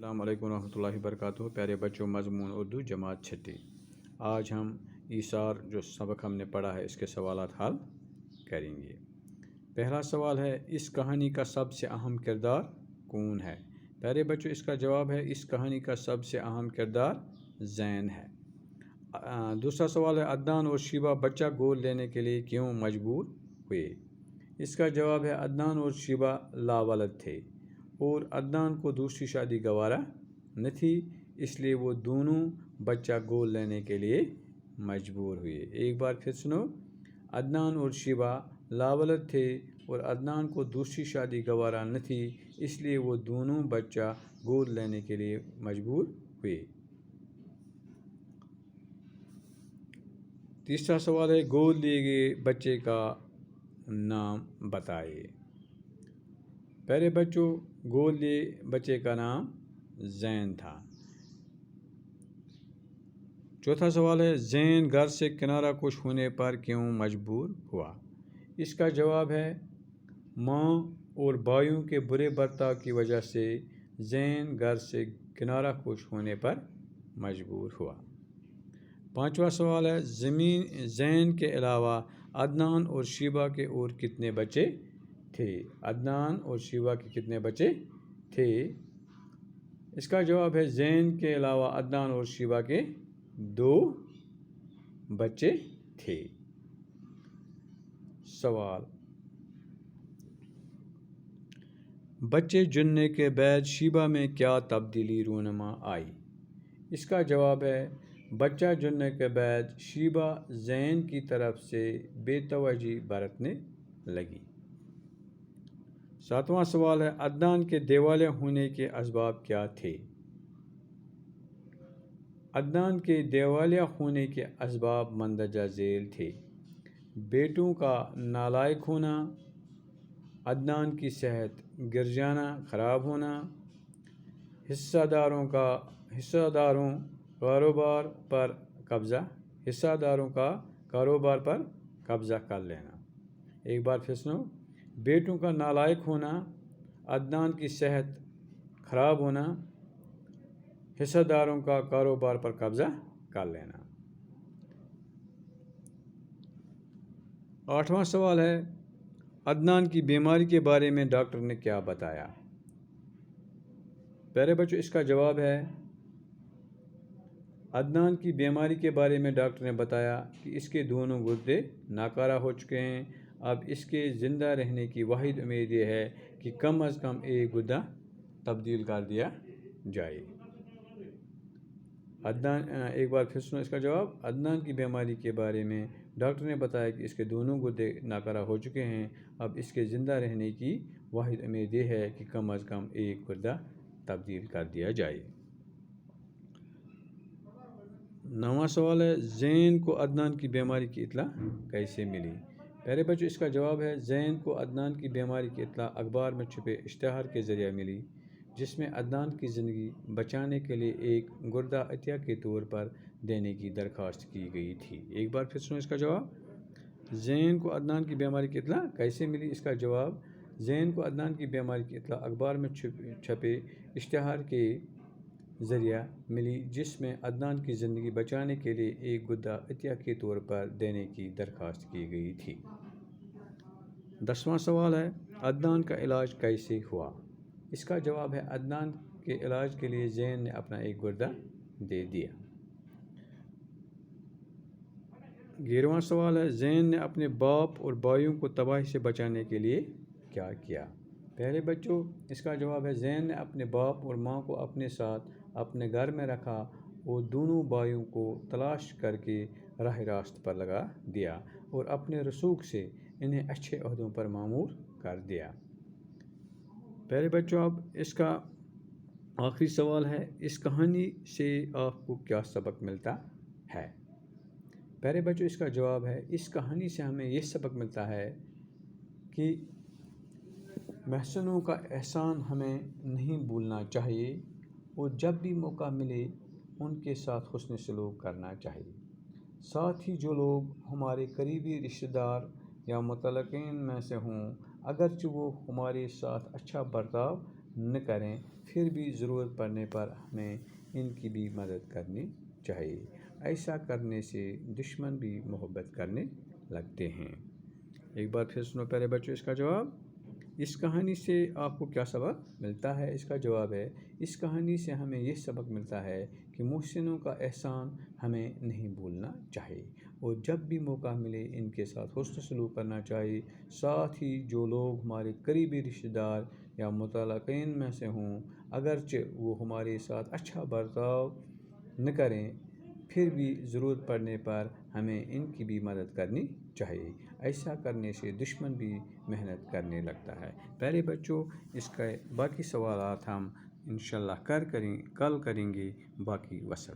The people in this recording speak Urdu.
السلام علیکم ورحمۃ اللہ وبرکاتہ۔ پیارے بچوں، مضمون اردو جماعت چھٹی۔ آج ہم ایثار جو سبق ہم نے پڑھا ہے اس کے سوالات حل کریں گے۔ پہلا سوال ہے، اس کہانی کا سب سے اہم کردار کون ہے؟ پیارے بچوں، اس کا جواب ہے اس کہانی کا سب سے اہم کردار زین ہے۔ دوسرا سوال ہے، عدنان اور شیبہ بچہ گود لینے کے لیے کیوں مجبور ہوئے؟ اس کا جواب ہے عدنان اور شیبہ لاولد تھے اور عدنان کو دوسری شادی گوارا نہ تھی، اس لیے وہ دونوں بچہ گود لینے کے لیے مجبور ہوئے۔ ایک بار پھر سنو، عدنان اور شیبہ لاولد تھے اور عدنان کو دوسری شادی گوارا نہ تھی، اس لیے وہ دونوں بچہ گود لینے کے لیے مجبور ہوئے۔ تیسرا سوال ہے، گود لیے گئے بچے کا نام بتائیے۔ پہلے بچوں، گود لیے بچے کا نام زین تھا۔ چوتھا سوال ہے، زین گھر سے کنارہ کش ہونے پر کیوں مجبور ہوا؟ اس کا جواب ہے ماں اور بھائیوں کے برے برتاؤ کی وجہ سے زین گھر سے کنارہ کش ہونے پر مجبور ہوا۔ پانچواں سوال ہے، زین کے علاوہ عدنان اور شیبہ کے اور کتنے بچے تھے؟ عدنان اور شیبہ کے کتنے بچے تھے؟ اس کا جواب ہے زین کے علاوہ عدنان اور شیبہ کے 2 بچے تھے۔ سوال، بچے جننے کے بعد شیبہ میں کیا تبدیلی رونما آئی؟ اس کا جواب ہے بچہ جننے کے بعد شیبہ زین کی طرف سے بے توجہی برتنے لگی۔ ساتواں سوال ہے، عدنان کے دیوالیہ ہونے کے اسباب کیا تھے؟ عدنان کے دیوالیہ ہونے کے اسباب مندرجہ ذیل تھے: بیٹوں کا نالائق ہونا، عدنان کی صحت گر جانا، خراب ہونا، حصہ داروں کا کاروبار پر قبضہ کر لینا۔ ایک بار پھر سنو، بیٹوں کا نالائق ہونا، عدنان کی صحت خراب ہونا، حصہ داروں کا کاروبار پر قبضہ کر لینا۔ 8واں سوال ہے، عدنان کی بیماری کے بارے میں ڈاکٹر نے کیا بتایا؟ پیارے بچوں، اس کا جواب ہے عدنان کی بیماری کے بارے میں ڈاکٹر نے بتایا کہ اس کے دونوں گردے ناکارہ ہو چکے ہیں۔ اب اس کے زندہ رہنے کی واحد امید یہ ہے کہ کم از کم ایک گردہ تبدیل کر دیا جائے۔ ایک بار پھر سنو اس کا جواب، عدنان کی بیماری کے بارے میں ڈاکٹر نے بتایا کہ اس کے دونوں گردے ناکارہ ہو چکے ہیں۔ اب اس کے زندہ رہنے کی واحد امید یہ ہے کہ کم از کم ایک گردہ تبدیل کر دیا جائے۔ 9واں سوال ہے، زین کو عدنان کی بیماری کی اطلاع کیسے ملی؟ پیارے بچوں، اس کا جواب ہے زین کو عدنان کی بیماری کی اطلاع اخبار میں چھپے اشتہار کے ذریعے ملی، جس میں عدنان کی زندگی بچانے کے لیے ایک گردہ عطیہ کے طور پر دینے کی درخواست کی گئی تھی۔ ایک بار پھر سنو اس کا جواب، زین کو عدنان کی بیماری کی اطلاع کیسے ملی؟ اس کا جواب، زین کو عدنان کی بیماری کی اطلاع اخبار میں چھپے اشتہار کے ذریعہ ملی، جس میں عدنان کی زندگی بچانے کے لیے ایک گردہ عطیہ کے طور پر دینے کی درخواست کی گئی تھی۔ 10واں سوال ہے، عدنان کا علاج کیسے ہوا؟ اس کا جواب ہے عدنان کے علاج کے لیے زین نے اپنا ایک گردہ دے دیا۔ 11واں سوال ہے، زین نے اپنے باپ اور بھائیوں کو تباہی سے بچانے کے لیے کیا کیا؟ پہلے بچوں، اس کا جواب ہے زین نے اپنے باپ اور ماں کو اپنے ساتھ اپنے گھر میں رکھا اور دونوں بھائیوں کو تلاش کر کے راہ راست پر لگا دیا اور اپنے رسوخ سے انہیں اچھے عہدوں پر مامور کر دیا۔ پہلے بچوں، اب اس کا آخری سوال ہے، اس کہانی سے آپ کو کیا سبق ملتا ہے؟ پہلے بچوں، اس کا جواب ہے اس کہانی سے ہمیں یہ سبق ملتا ہے کہ محسنوں کا احسان ہمیں نہیں بھولنا چاہیے اور جب بھی موقع ملے ان کے ساتھ حسن سلوک کرنا چاہیے۔ ساتھ ہی جو لوگ ہمارے قریبی رشتہ دار یا متعلقین میں سے ہوں، اگرچہ وہ ہمارے ساتھ اچھا برتاؤ نہ کریں، پھر بھی ضرورت پڑنے پر ہمیں ان کی بھی مدد کرنی چاہیے۔ ایسا کرنے سے دشمن بھی محبت کرنے لگتے ہیں۔ ایک بار پھر سنو پیارے بچوں اس کا جواب۔ اس کہانی سے آپ کو کیا سبق ملتا ہے؟ اس کا جواب ہے، اس کہانی سے ہمیں یہ سبق ملتا ہے کہ محسنوں کا احسان ہمیں نہیں بھولنا چاہیے، اور جب بھی موقع ملے ان کے ساتھ حسن سلوک کرنا چاہیے۔ ساتھ ہی جو لوگ ہمارے قریبی رشتہ دار یا متعلقین میں سے ہوں، اگرچہ وہ ہمارے ساتھ اچھا برتاؤ نہ کریں، پھر بھی ضرورت پڑنے پر ہمیں ان کی بھی مدد کرنی چاہیے۔ ایسا کرنے سے دشمن بھی محنت کرنے لگتا ہے۔ پیارے بچوں، اس کے باقی سوالات ہم انشاءاللہ کل کریں گے۔ باقی وصل۔